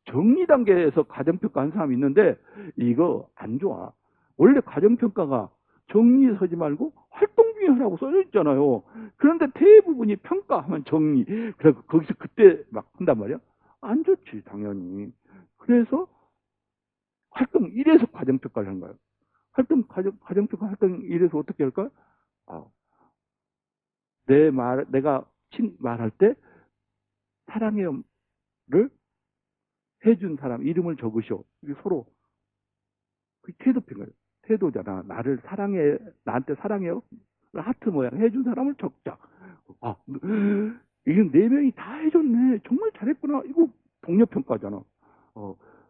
정리 단계에서 과정평가 한 사람이 있는데 이거 안 좋아. 원래 과정평가가 정리 서지 말고 활동 중에 하라고 써져 있잖아요. 그런데 대부분이 평가하면 정리. 그래서 거기서 그때 막 한단 말이야. 안 좋지, 당연히. 그래서 활동 1에서 과정평가를 하는 거예요. 과정평가 활동 1에서 어떻게 할까? 내가 말할 때 사랑해요를 해준 사람 이름을 적으시오. 이게 서로 그 태도평가예요. 태도잖아. 나를 사랑해, 나한테 사랑해요 하트 모양 해준 사람을 적자. 이게 4명이 다 해줬네. 정말 잘했구나. 이거 동료평가잖아.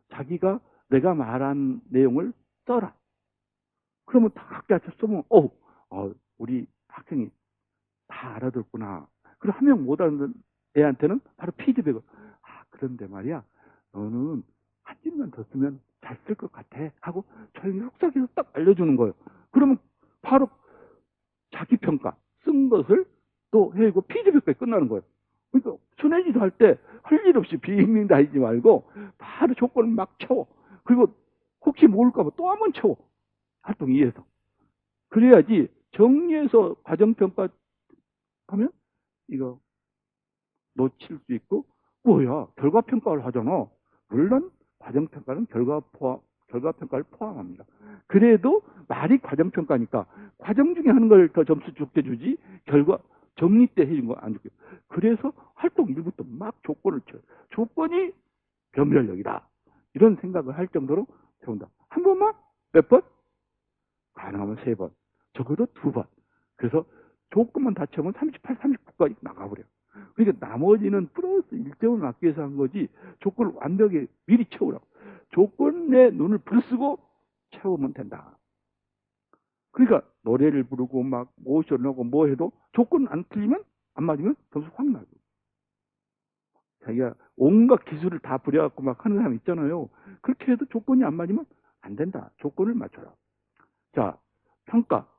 자기가 내가 말한 내용을 써라. 그러면 다 각자 쓰면 우리 학생이 다 알아듣구나. 그리고 한 명 못 알아듣는 애한테는 바로 피드백을. 그런데 말이야, 너는 한 줄만 더 쓰면 잘 쓸 것 같아 하고 저희는 속삭여서 딱 알려주는 거예요. 그러면 바로 자기 평가 쓴 것을 또 해고 피드백까지 끝나는 거예요. 그러니까 순회지도 할 때 할 일 없이 빙빙 다니지 말고 바로 조건을 막 채워. 그리고 혹시 모를까봐 또 한 번 채워. 활동 2에서. 그래야지 정리해서 과정평가 하면 이거 놓칠 수 있고, 뭐야, 결과평가를 하잖아. 물론 과정평가는 결과평가를 포함합니다. 그래도 말이 과정평가니까 과정 중에 하는 걸 더 점수 좋게 주지 정리 때 해준 거 안 좋게. 그래서 활동 1부터 막 조건을 쳐. 조건이 변별력이다. 이런 생각을 할 정도로 세운다. 한 번만? 몇 번? 가능하면 3번. 적어도 2번. 그래서 조건만 다 채우면 38, 39까지 나가버려. 그러니까 나머지는 플러스 1점을 맞기 위해서 한 거지, 조건을 완벽히 미리 채우라고. 조건에 눈을 부르쓰고 채우면 된다. 그러니까 노래를 부르고 막 모셔놓고 뭐 해도 조건 안 틀리면 안 맞으면 점수 확 나고. 자기가 온갖 기술을 다 부려갖고 막 하는 사람 있잖아요. 그렇게 해도 조건이 안 맞으면 안 된다. 조건을 맞춰라. 자, 평가.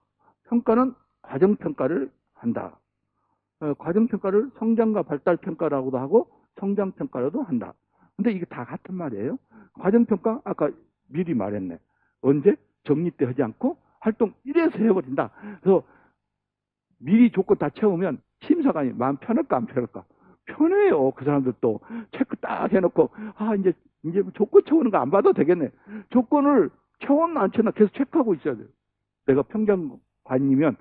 평가는 과정평가를 한다. 과정평가를 성장과 발달평가라고도 하고 성장평가라도 한다. 근데 이게 다 같은 말이에요. 과정평가, 아까 미리 말했네. 언제? 정리 때 하지 않고 활동 이래서 해버린다. 그래서 미리 조건 다 채우면 심사관이 마음 편할까 안 편할까? 편해요. 그 사람들도 체크 딱 해놓고 이제 조건 채우는 거 안 봐도 되겠네. 조건을 채웠나 안 채웠나 계속 체크하고 있어야 돼요. 내가 평장관이면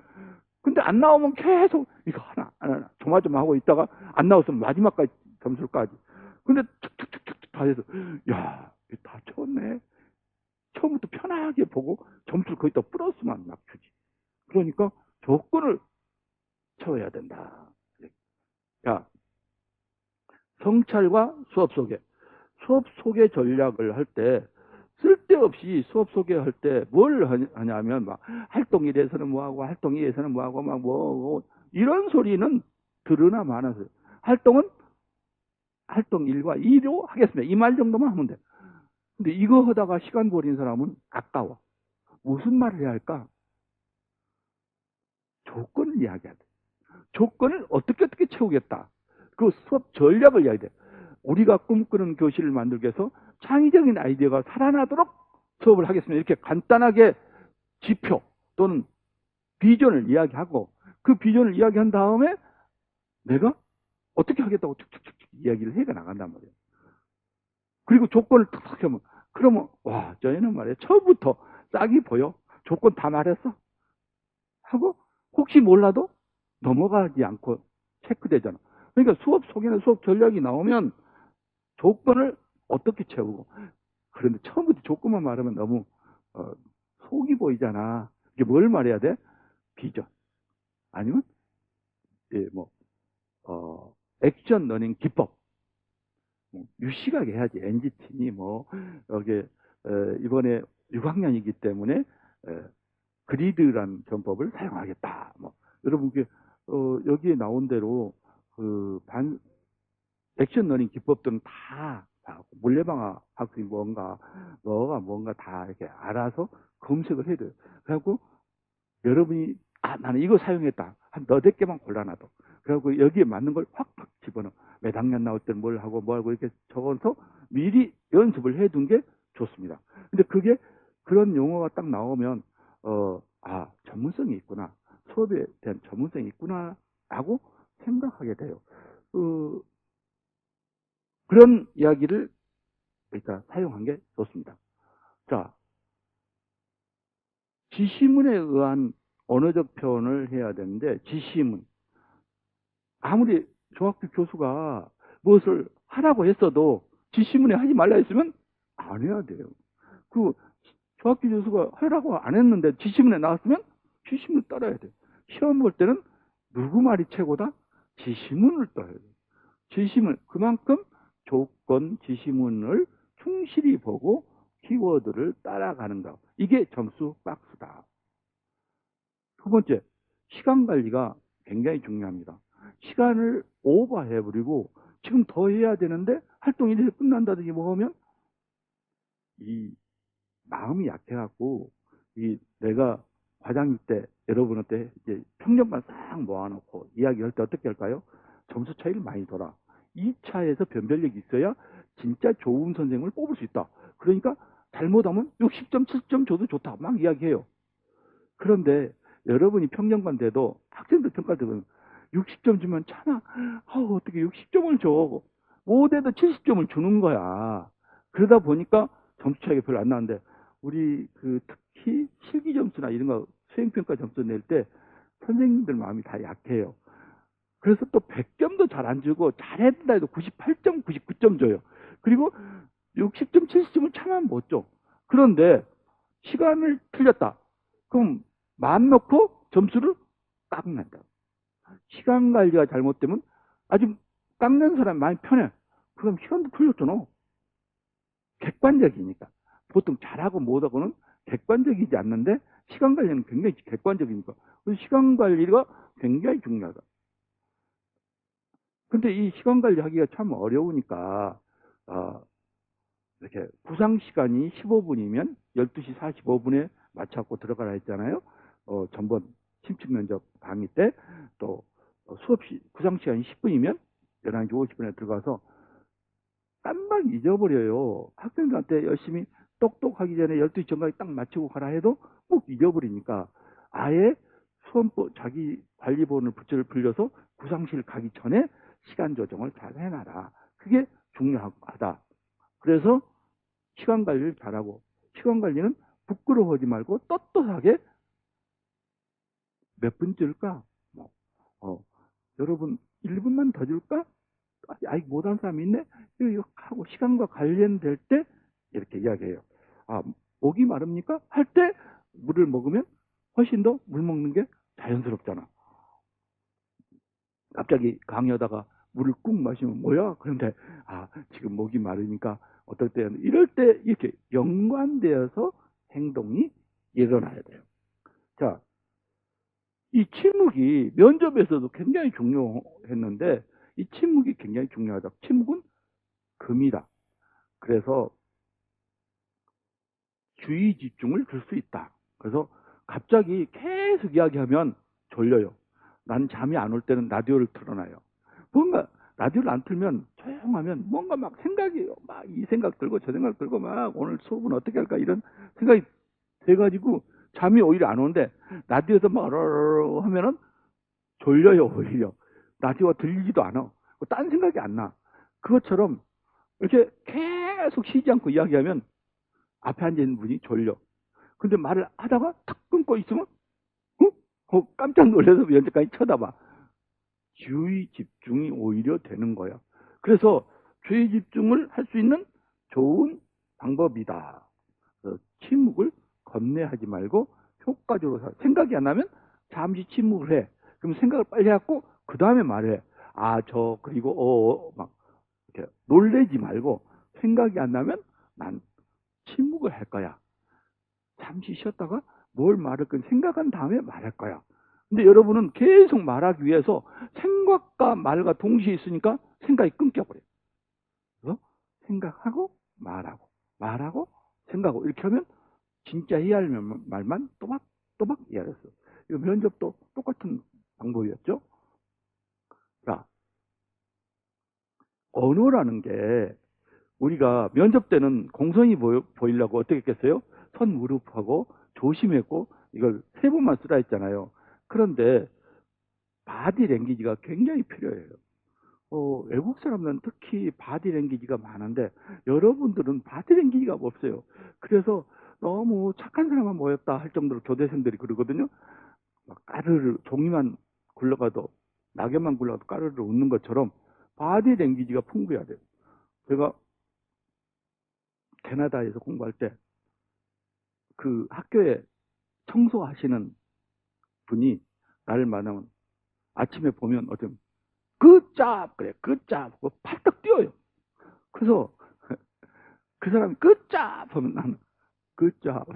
근데 안 나오면 계속 이거 하나 조마조마하고 있다가 안 나왔으면 마지막까지 점수까지. 근데 툭툭툭툭 다 해서 야, 다 채웠네. 처음부터 편하게 보고 점수를 거의 다 플러스만 막 주지. 그러니까 조건을 채워야 된다. 자, 성찰과 수업 소개. 수업 소개 전략을 할 때 쓸데없이 수업 소개할 때 뭘 하냐면 막 활동 1에서는 뭐하고 활동 2에서는 뭐하고 막 뭐 이런 소리는 들으나 마나 소리. 활동 1과 2로 하겠습니다. 이 말 정도만 하면 돼. 근데 이거 하다가 시간 버린 사람은 아까워. 무슨 말을 해야 할까? 조건을 이야기해야 돼. 조건을 어떻게 채우겠다. 그 수업 전략을 이야기해. 우리가 꿈꾸는 교실을 만들기 위해서 창의적인 아이디어가 살아나도록 수업을 하겠습니다. 이렇게 간단하게 지표 또는 비전을 이야기하고 그 비전을 이야기한 다음에 내가 어떻게 하겠다고 툭툭툭 이야기를 해가 나간단 말이에요. 그리고 조건을 툭툭 하면 그러면 와, 저희는 말이에요. 처음부터 싹이 보여. 조건 다 말했어. 하고 혹시 몰라도 넘어가지 않고 체크되잖아. 그러니까 수업 소개나 수업 전략이 나오면 조건을 어떻게 채우고. 그런데 처음부터 조건만 말하면 너무 속이 보이잖아. 이게 뭘 말해야 돼? 비전. 아니면 액션 러닝 기법. 유식하게 해야지. NGT니 여기 이번에 6학년이기 때문에 그리드라는 전법을 사용하겠다. 여러분께 여기에 나온 대로 액션 러닝 기법들은 다 물레방아 학생이 뭔가 다 이렇게 알아서 검색을 해야 돼요. 그래갖고 여러분이 나는 이거 사용했다. 한 너댓 개만 골라놔도. 그래갖고 여기에 맞는 걸 확확 집어넣어. 몇 학년 나올 때는 뭘 하고 이렇게 적어서 미리 연습을 해둔 게 좋습니다. 근데 그게 그런 용어가 딱 나오면 전문성이 있구나. 수업에 대한 전문성이 있구나 라고 생각하게 돼요. 그런 이야기를 일단 사용한 게 좋습니다. 자, 지시문에 의한 언어적 표현을 해야 되는데, 지시문. 아무리 중학교 교수가 무엇을 하라고 했어도 지시문에 하지 말라 했으면 안 해야 돼요. 그 중학교 교수가 하라고 안 했는데 지시문에 나왔으면 지시문을 따라야 돼요. 시험 볼 때는 누구 말이 최고다? 지시문을 따라야 돼요. 지시문, 그만큼 조건 지시문을 충실히 보고 키워드를 따라가는 거. 이게 점수 박스다. 두 번째, 시간 관리가 굉장히 중요합니다. 시간을 오버해버리고 지금 더 해야 되는데 활동이 이래서 끝난다든지 뭐 하면 이 마음이 약해갖고 내가 과장일 때 여러분한테 이제 평점만 싹 모아놓고 이야기할 때 어떻게 할까요? 점수 차이를 많이 둬라. 2차에서 변별력이 있어야 진짜 좋은 선생님을 뽑을 수 있다. 그러니까 잘못하면 60점, 70점 줘도 좋다. 막 이야기해요. 그런데 여러분이 평점관 돼도 학생들 평가 들으면 60점 주면 참아. 어떻게 60점을 줘. 못해도 70점을 주는 거야. 그러다 보니까 점수 차이가 별로 안 나는데 우리 특히 실기 점수나 이런 거 수행평가 점수 낼 때 선생님들 마음이 다 약해요. 그래서 또 100점도 잘 안 주고 잘했다 해도 98점, 99점 줘요. 그리고 60점, 70점을 차마 못 줘. 그런데 시간을 틀렸다. 그럼 마음 놓고 점수를 깎는다. 시간 관리가 잘못되면 아주 깎는 사람이 많이 편해. 그럼 시간도 틀렸잖아. 객관적이니까. 보통 잘하고 못하고는 객관적이지 않는데 시간 관리는 굉장히 객관적이니까. 그래서 시간 관리가 굉장히 중요하다. 근데 이 시간 관리하기가 참 어려우니까 이렇게 구상 시간이 15분이면 12시 45분에 맞춰갖고 들어가라 했잖아요. 전번 심층 면접 강의 때 또 구상 시간이 10분이면 11시 50분에 들어가서 깜빡 잊어버려요. 학생들한테 열심히 똑똑하기 전에 12시 전까지 딱 맞추고 가라 해도 꼭 잊어버리니까 아예 수험법 자기 관리본을 불려서 구상실 가기 전에 시간 조정을 잘 해놔라. 그게 중요하다. 그래서 시간 관리를 잘하고, 시간 관리는 부끄러워하지 말고 떳떳하게 몇 분 줄까? 여러분 1분만 더 줄까? 아직 못한 사람이 있네? 이거 하고 시간과 관련될 때 이렇게 이야기해요. 목이 마릅니까? 할 때 물을 먹으면 훨씬 더 물 먹는 게 자연스럽잖아. 갑자기 강의하다가 물을 꾹 마시면 뭐야? 그런데 지금 목이 마르니까 어떨 때는 이럴 때 이렇게 연관되어서 행동이 일어나야 돼요. 자, 이 침묵이 면접에서도 굉장히 중요했는데 이 침묵이 굉장히 중요하다. 침묵은 금이다. 그래서 주의 집중을 줄 수 있다. 그래서 갑자기 계속 이야기하면 졸려요. 난 잠이 안 올 때는 라디오를 틀어놔요. 뭔가 라디오를 안 틀면 조용하면 뭔가 막 생각이 막 이 생각 들고 저 생각 들고 막 오늘 수업은 어떻게 할까 이런 생각이 돼가지고 잠이 오히려 안 오는데 라디오에서 막 하면은 졸려요. 오히려 라디오가 들리지도 않아. 딴 생각이 안 나. 그것처럼 이렇게 계속 쉬지 않고 이야기하면 앞에 앉아있는 분이 졸려. 근데 말을 하다가 탁 끊고 있으면 깜짝 놀라서 면접까지 쳐다봐. 주의 집중이 오히려 되는 거야. 그래서 주의 집중을 할 수 있는 좋은 방법이다. 침묵을 겁내하지 말고 효과적으로 생각이 안 나면 잠시 침묵을 해. 그럼 생각을 빨리 해갖고 그 다음에 말해. 그리고 막 이렇게 놀래지 말고 생각이 안 나면 난 침묵을 할 거야. 잠시 쉬었다가 뭘 말할 건 생각한 다음에 말할 거야. 근데 여러분은 계속 말하기 위해서 생각과 말과 동시에 있으니까 생각이 끊겨버려요. 그래서 생각하고 말하고 생각하고 이렇게 하면 진짜 해야 할 말만 또박또박 이해했어. 이거 면접도 똑같은 방법이었죠. 자, 언어라는 게 우리가 면접 때는 공손히 보이려고 어떻게 했겠어요? 손 무릎하고 조심했고 이걸 3번만 쓰라 했잖아요. 그런데 바디 랭귀지가 굉장히 필요해요. 외국 사람들은 특히 바디 랭귀지가 많은데 여러분들은 바디 랭귀지가 없어요. 그래서 너무 착한 사람만 모였다 할 정도로 교대생들이 그러거든요. 까르르 종이만 굴러가도 낙엽만 굴러가도 까르르 웃는 것처럼 바디 랭귀지가 풍부해야 돼요. 제가 캐나다에서 공부할 때 그 학교에 청소하시는 분이 나를 만나면 아침에 보면 어떤 굿잡 그래 굿잡 하고 팔떡 뛰어요. 그래서 그 사람이 굿잡 하면 나는 굿잡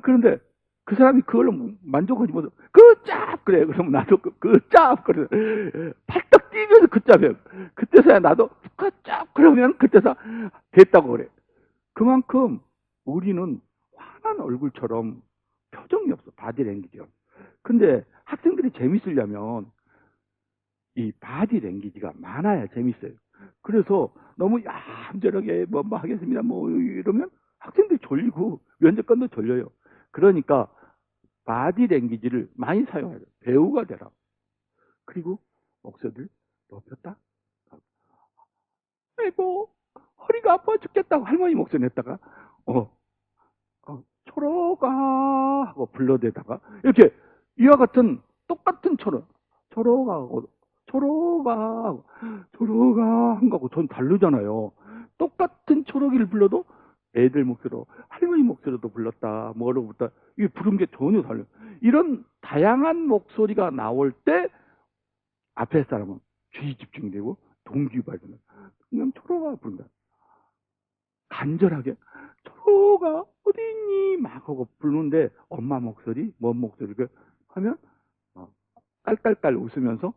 그런데 그 사람이 그걸로 만족하지 못해 굿잡 그래 그러면 나도 굿잡 그래 팔떡 뛰면서 굿잡이에요. 그때서야 나도 굿잡 그러면 그때서 됐다고 그래. 그만큼 우리는 환한 얼굴처럼 표정이 없어. 바디 랭귀지가. 근데 학생들이 재밌으려면 이 바디 랭귀지가 많아야 재밌어요. 그래서 너무 얌전하게 뭐 하겠습니다 뭐 이러면 학생들이 졸리고 면접관도 졸려요. 그러니까 바디 랭귀지를 많이 사용해야 돼요. 배우가 되라. 그리고 목소리를 높였다. 아이고 허리가 아파 죽겠다고 할머니 목소리 냈다가 초록아 하고 불러대다가 이렇게 이와 같은 똑같은 초록아 한 거하고 전 다르잖아요. 똑같은 초록이를 불러도 애들 목소리로 할머니 목소리도 불렀다 뭐로 불렀다 이게 부른 게 전혀 달라요. 이런 다양한 목소리가 나올 때 앞에 사람은 주의 집중되고 동기부여가 그냥 초록아 부른다. 간절하게 초가 어디 있니? 막 하고 부르는데 엄마 목소리, 뭔 목소리 하면 깔깔깔 웃으면서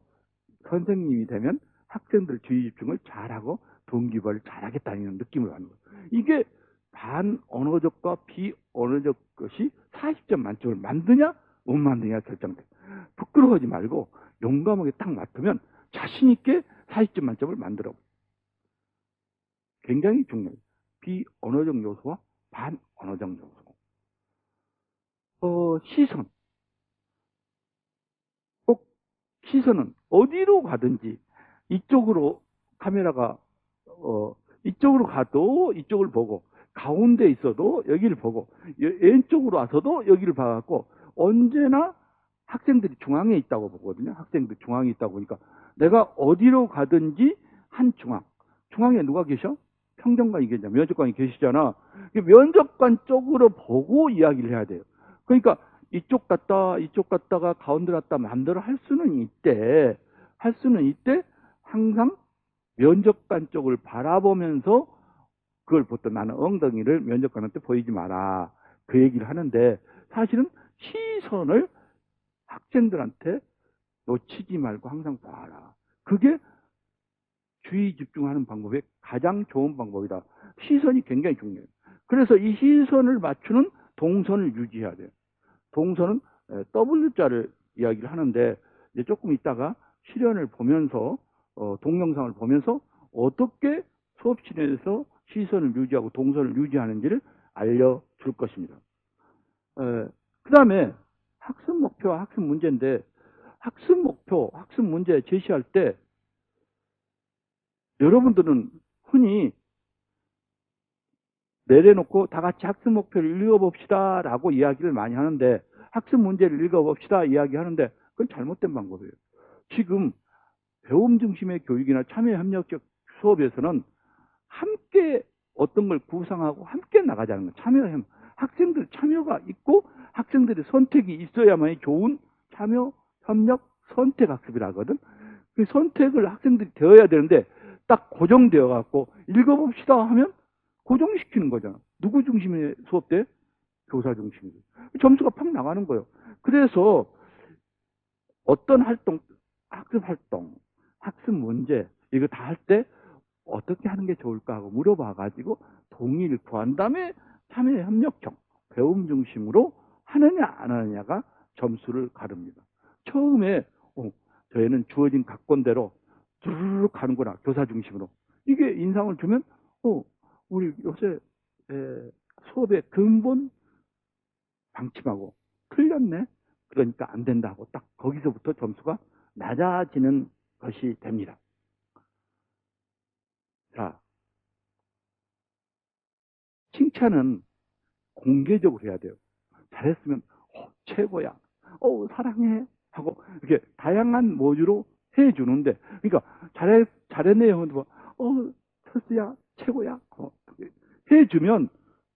선생님이 되면 학생들 주의 집중을 잘하고 동기부여를 잘하겠다는 느낌을 받는 거예요. 이게 반언어적과 비언어적 것이 40점 만점을 만드냐 못 만드냐 결정돼. 부끄러워하지 말고 용감하게 딱 맡으면 자신 있게 40점 만점을 만들어. 굉장히 중요해요. 비언어적 요소와 반언어적 요소. 시선. 꼭 시선은 어디로 가든지 이쪽으로 카메라가 이쪽으로 가도 이쪽을 보고 가운데 있어도 여기를 보고 왼쪽으로 와서도 여기를 봐갖고 언제나 학생들이 중앙에 있다고 보거든요. 학생들 중앙에 있다고 보니까 내가 어디로 가든지 한 중앙에 누가 계셔? 평정관이 계시잖아. 면접관이 계시잖아. 면접관 쪽으로 보고 이야기를 해야 돼요. 그러니까 이쪽 갔다가 가운데 갔다 마음대로 할 수는 있대. 항상 면접관 쪽을 바라보면서 그걸 보통 나는 엉덩이를 면접관한테 보이지 마라. 그 얘기를 하는데 사실은 시선을 학생들한테 놓치지 말고 항상 봐라. 그게 주의 집중하는 방법의 가장 좋은 방법이다. 시선이 굉장히 중요해요. 그래서 이 시선을 맞추는 동선을 유지해야 돼요. 동선은 W자를 이야기를 하는데 이제 조금 있다가 실연을 보면서 동영상을 보면서 어떻게 수업실에서 시선을 유지하고 동선을 유지하는지를 알려줄 것입니다. 그 다음에 학습 목표와 학습 문제인데 학습 목표, 학습 문제 제시할 때 여러분들은 흔히 내려놓고 다 같이 학습 목표를 읽어봅시다 라고 이야기를 많이 하는데 학습 문제를 읽어봅시다 이야기하는데 그건 잘못된 방법이에요. 지금 배움 중심의 교육이나 참여 협력적 수업에서는 함께 어떤 걸 구상하고 함께 나가자는 거예요. 학생들 참여가 있고 학생들의 선택이 있어야만이 좋은 참여, 협력, 선택 학습이라 하거든. 그 선택을 학생들이 되어야 되는데 딱 고정되어 갖고 읽어봅시다 하면 고정시키는 거잖아. 누구 중심의 수업 때? 교사 중심이죠. 점수가 팍 나가는 거예요. 그래서 어떤 활동, 학습 활동, 학습 문제 이거 다 할 때 어떻게 하는 게 좋을까 하고 물어봐 가지고 동의를 구한 다음에 참여 협력형 배움 중심으로 하느냐 안 하느냐가 점수를 가릅니다. 처음에 저희는 주어진 각본대로 뚜루룩 가는구나 교사 중심으로 이게 인상을 주면 우리 요새 수업의 근본 방침하고 틀렸네. 그러니까 안 된다 하고 딱 거기서부터 점수가 낮아지는 것이 됩니다. 자, 칭찬은 공개적으로 해야 돼요. 잘했으면 최고야. 사랑해 하고 이렇게 다양한 모주로 해주는데 그러니까 잘했네요. 철수야 최고야 해주면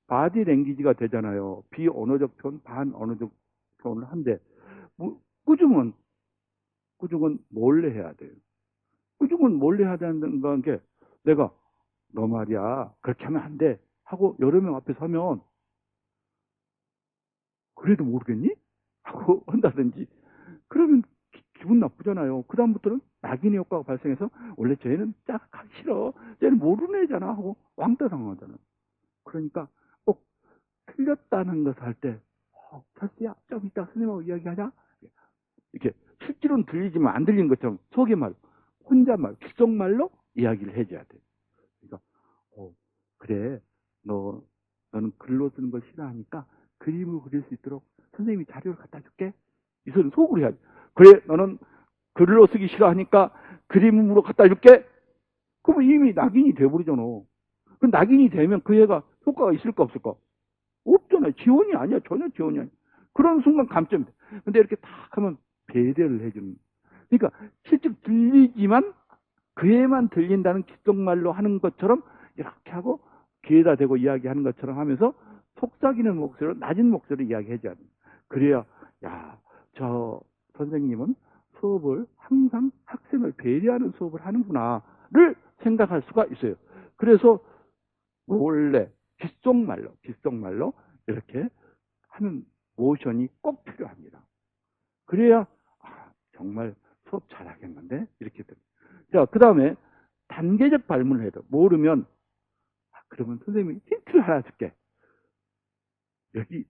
바디 랭귀지가 되잖아요. 비언어적 표현, 반언어적 표현을 한데 꾸중은 몰래 해야 돼요. 꾸중은 몰래 해야 된다는 게 내가 너 말이야 그렇게 하면 안 돼 하고 여러 명 앞에 서면 그래도 모르겠니? 하고 한다든지 그러면 기분 나쁘잖아요. 그 다음부터는 낙인의 효과가 발생해서 원래 쟤는 짝하기 싫어. 쟤는 모르는 애잖아 하고 왕따 당하잖아요. 그러니까 꼭 틀렸다는 것을 할 때 철수야 좀 이따 선생님하고 이야기하자. 이렇게 실제로는 들리지만 안 들리는 것처럼 속의말, 혼잣말, 귓속말로 이야기를 해줘야 돼요. 그러니까 그래 너는 글로 쓰는 걸 싫어하니까 그림을 그릴 수 있도록 선생님이 자료를 갖다 줄게. 이 소리는 속으로 해야지. 그래 너는 글로 쓰기 싫어하니까 그림으로 갖다 줄게. 그러면 이미 낙인이 돼버리잖아. 그 낙인이 되면 그 애가 효과가 있을까 없을까? 없잖아요. 지원이 아니야. 전혀 지원이 아니야. 그런 순간 감점이 돼. 근데 이렇게 딱 하면 배려를 해주는. 그러니까 실제로 들리지만 그 애만 들린다는 귓속말로 하는 것처럼 이렇게 하고 귀에다 대고 이야기하는 것처럼 하면서 속삭이는 목소리로 낮은 목소리로 이야기해줘야 돼. 그래야 저 선생님은 수업을 항상 학생을 배려하는 수업을 하는구나를 생각할 수가 있어요. 그래서 몰래 귓속말로 이렇게 하는 모션이 꼭 필요합니다. 그래야 정말 수업 잘하겠는데 이렇게 됩니다. 자, 그 다음에 단계적 발문을 해도 모르면 그러면 선생님이 힌트를 하나 줄게. 여기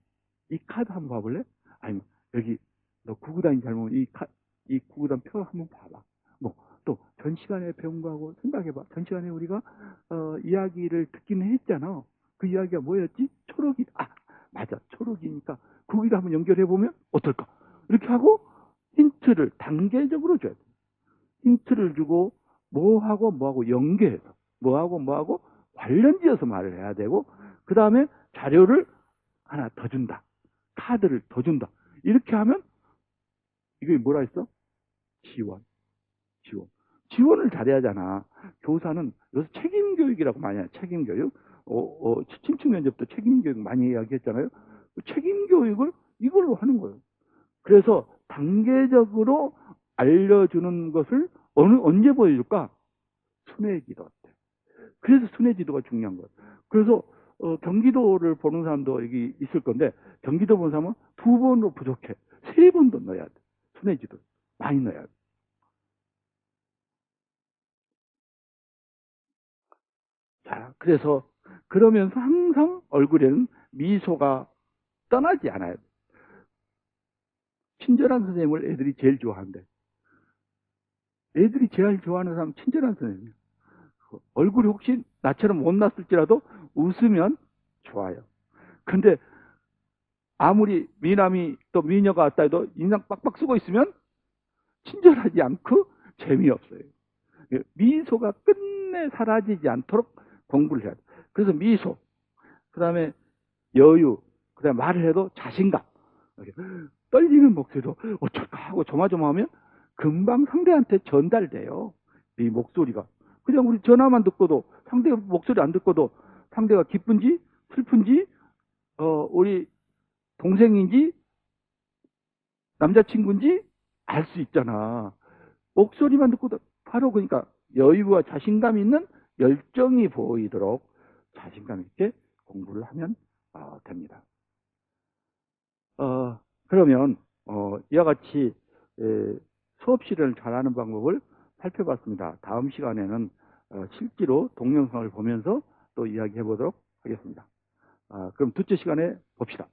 이 카드 한번 봐볼래? 아니면 여기 너 구구단이 잘 보면 이 구구단 표 한번 봐봐. 뭐 또 전 시간에 배운 거하고 생각해봐. 전 시간에 우리가 이야기를 듣기는 했잖아. 그 이야기가 뭐였지? 초록이. 맞아. 초록이니까 구기를 한번 연결해 보면 어떨까? 이렇게 하고 힌트를 단계적으로 줘야 돼. 힌트를 주고 뭐하고 연계해서 뭐하고 관련지어서 말을 해야 되고, 그 다음에 자료를 하나 더 준다. 카드를 더 준다. 이렇게 하면 이게 뭐라 했어? 지원을 잘해야잖아. 교사는 요새 책임교육이라고 많이 해요. 책임교육. 침투 면접도 책임교육 많이 이야기했잖아요. 책임교육을 이걸로 하는 거예요. 그래서 단계적으로 알려주는 것을 언제 보여줄까? 순회지도 때. 그래서 순회지도가 중요한 거예요. 그래서 경기도를 보는 사람도 여기 있을 건데, 경기도 보는 사람은 2번으로 부족해. 3번도 넣어야 돼. 순회지도 많이 넣어야 돼. 자, 그래서 그러면서 항상 얼굴에는 미소가 떠나지 않아요. 친절한 선생님을 애들이 제일 좋아한대. 애들이 제일 좋아하는 사람은 친절한 선생님이에요. 얼굴이 혹시 나처럼 못났을지라도 웃으면 좋아요. 근데 아무리 미남이 또 미녀가 왔다 해도 인상 빡빡 쓰고 있으면 친절하지 않고 재미없어요. 미소가 끝내 사라지지 않도록 공부를 해야 돼요. 그래서 미소, 그 다음에 여유, 그 다음에 말을 해도 자신감. 떨리는 목소리도 어쩔까 하고 조마조마하면 금방 상대한테 전달돼요. 이 목소리가. 그냥 우리 전화만 듣고도, 상대 목소리 안 듣고도 상대가 기쁜지 슬픈지, 우리 동생인지 남자친구인지 알 수 있잖아. 목소리만 듣고도 바로. 그러니까 여유와 자신감 있는 열정이 보이도록 자신감 있게 공부를 하면 됩니다. 그러면 이와 같이 수업 실현을 잘하는 방법을 살펴봤습니다. 다음 시간에는 실제로 동영상을 보면서 또 이야기해 보도록 하겠습니다. 그럼 둘째 시간에 봅시다.